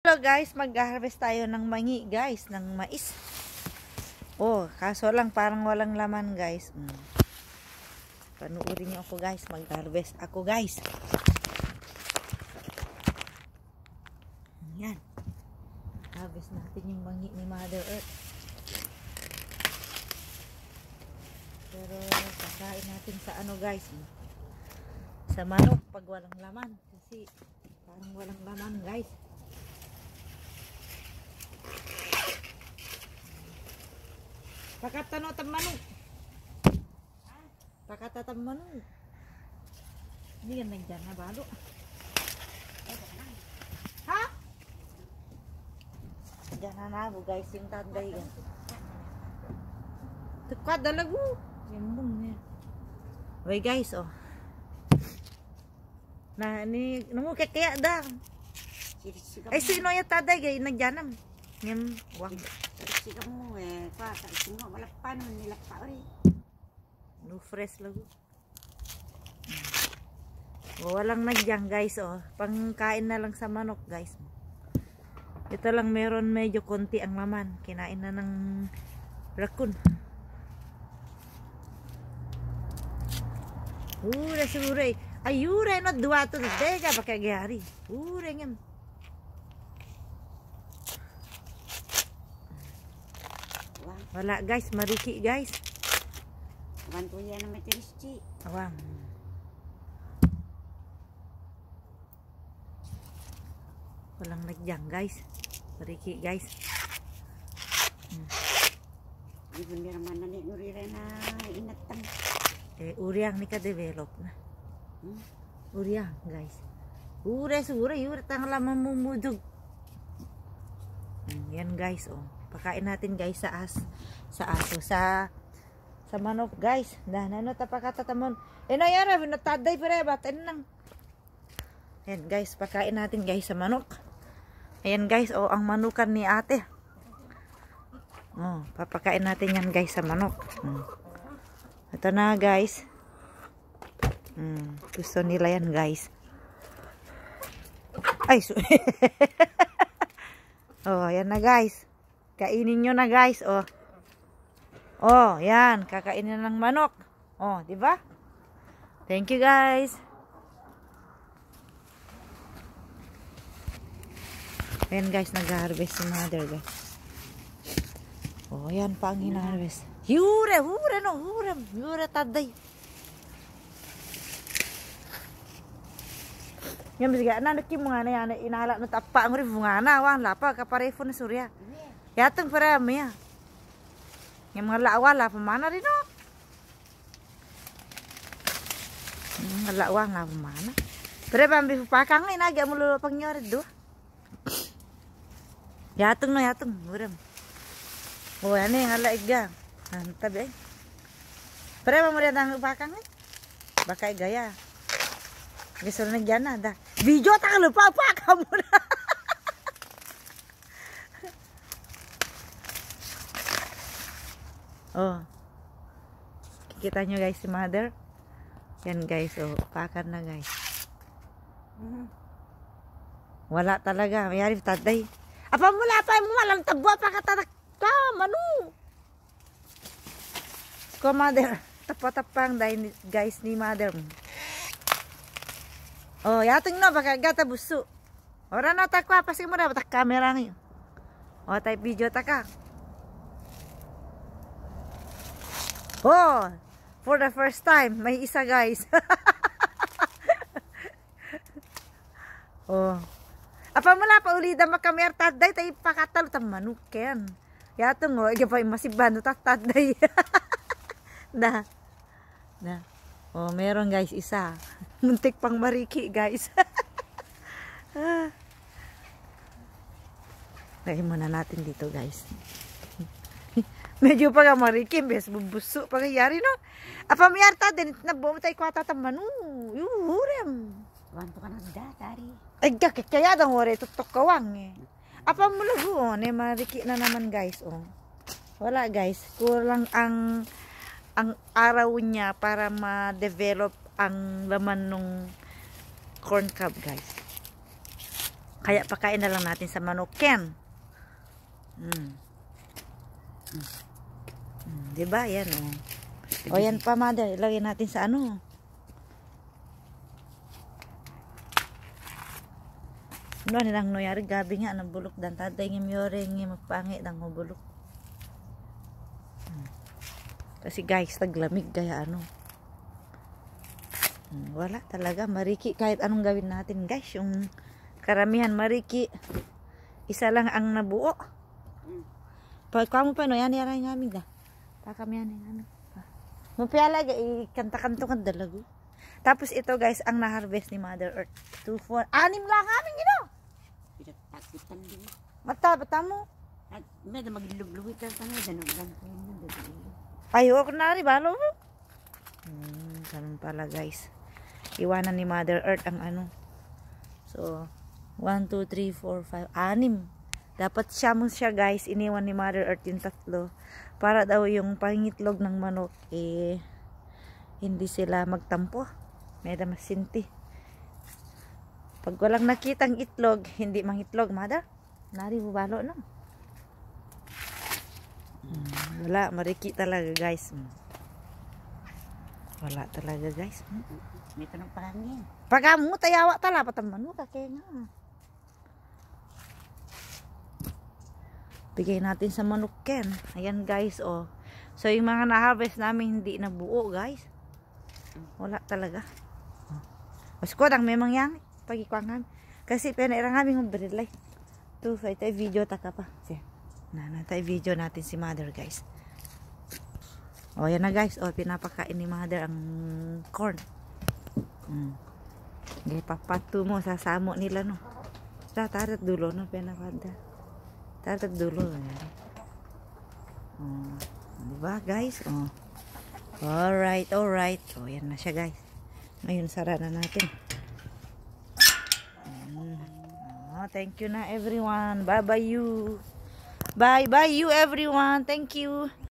Hello guys, mag-harvest tayo ng mangi guys, ng mais. Oh, kaso lang parang walang laman guys. Panuorin niyo ako guys, mag-harvest ako guys. Yan. Harvest natin yung mangi ni Mother Earth. Pero kakain natin sa ano guys, sa manok pag walang laman. Kasi parang walang laman guys. Pakatano tamano. Pakatatamano. Hindi yan nagdyan na balo. Ha? Diyan na na ako guys yung tanday yan. Tukad dalago. Yambong niya. Okay guys oh. Na ni namo kaya da. Ay sino yung tanday gay nagjanam. Ngem wang. Si kamu pa semua malapan nilakpa ori. No fresh lagu. Walang nagyang guys oh. Pangkain na lang sa manok guys. Ito lang meron medyo konti ang laman. Kinain na ng raccoon. Ura suray. Ayura no dua to dega pakai gari. Ura ngem. Wala guys, mariki guys. Bantu yan na matirisci. Awang. Walang nagyang guys. Mariki guys. Ibon niya naman na ni Nurira na inatang. Uriang ni ka-develop na. Uriang guys. Ure tang lamang mumudog. Yan guys oh. Pakain natin guys sa aso sa manok guys. Nano ta pakatatamon. Nayara binataday pare baten lang. Ayan guys, pakain natin guys sa manok. Ayan guys, oh ang manukan ni ate. Oh, papakain natin yan guys sa manok. Ito na guys. Gusto nila yan guys. Ay, oh, ayan na guys. Kainin nyo na guys, oh. Oh, yan, kakainin ng manok. Oh, 'di ba? Thank you guys. Ayan guys, nag-harvest si Mother guys. Oh, yan pa ang hina-harvest. Hure taday. Yan bisa na naki mga na yan inala na tapa ang bunga na wang lapa kaparefo na surya. Yatong para maya. Yung mga lawala pamana rin oh. Mga lawa nga pamana. Pero pambi pakang ni naga mo lulupang nyorid do. Yatong muram. Oh ano yung halaig ga. Tabi. Pero mo rin ang pakang ni. Baka gaya. Gusto na nagyan na da. Video ta ka lupa pakang mo na. Oh. Kita nyo guys si Mother. Yan guys, oh, pakan na guys. Wala talaga, mayari taday. Apa mula pa mo walang tabwa pa katatak ka, manu. Ko Mother, tapatapang dahil guys ni Mother. Oh, yating na baka gata busu. Ora na takwa pasi mo na tak kamera ngayon. Oh, type video taka. Oh, for the first time, may isa guys. Oh. Apa mula pa uli da makamer taday tay pakatalo ta manuken. Yato ngo ige pa masibano taday. Na. Oh, meron guys isa. Muntik pang mariki guys. Lagay muna natin dito guys. Medyo pa marikim, bes bubuso pangyayari no. Apa miyarta din na bumutay ko ata tamanu. Yuhurem. Wanto ka na datari. Ay kaya dang ore tutok kawang eh. Apa mo lago ne mariki na naman guys oh. Wala guys, kulang ang araw niya para ma-develop ang laman ng corn cob guys. Kaya pakain na lang natin sa manok Ken. Diba? Yan oh. O yan pa mother, ilagay natin sa ano. Ano nilang noyari gabi nga ng bulok dan taday ng miyore ng magpangi ng bulok. Kasi guys, taglamig kaya ano. Wala talaga mariki kahit anong gawin natin guys, yung karamihan mariki. Isa lang ang nabuo. Pag kamu pa no yan yaray namin da. Pa kami yan namin. Mupiyala kanta-kanto kan dalago. Tapos ito guys ang na-harvest ni Mother Earth. 2, 4, 6 lang amin gino. Pinatakitan din. Bata mo. At may na maglulubluhit lang kami. Ganun. Ayoko na rin, balo mo. Ganun pala guys. Iwanan ni Mother Earth ang ano. So, 1, 2, 3, 4, 5, 6. Dapat siya guys. Iniwan ni Mother Earth yung 3. Para daw yung pangitlog ng manok, hindi sila magtampo. May damasinti. Pag walang nakitang itlog, hindi mangitlog, Mother. Nari mo balo, no? Wala, mariki talaga guys. Wala talaga guys. May tanong pangin. Pag mo tayawa tala pataman mo kaya nga. Bigay natin sa manok Ken. Ayan guys oh. So yung mga na-harvest namin hindi nabuo guys. Wala talaga. Mas ko dang memang yang pagikwangan. Kasi pinairang namin ng brilay. Tu tayo video taka pa. Siya. Tayo video natin si Mother guys. O yan na guys. O pinapakain ni Mother ang corn. Okay, papatu mo sa samo nila no. Tarat dulo no pinakada. Tarat dulo. Diba guys? Alright. O yan na siya guys. Ngayon sara na natin. Thank you na everyone. Bye you. Bye you everyone. Thank you.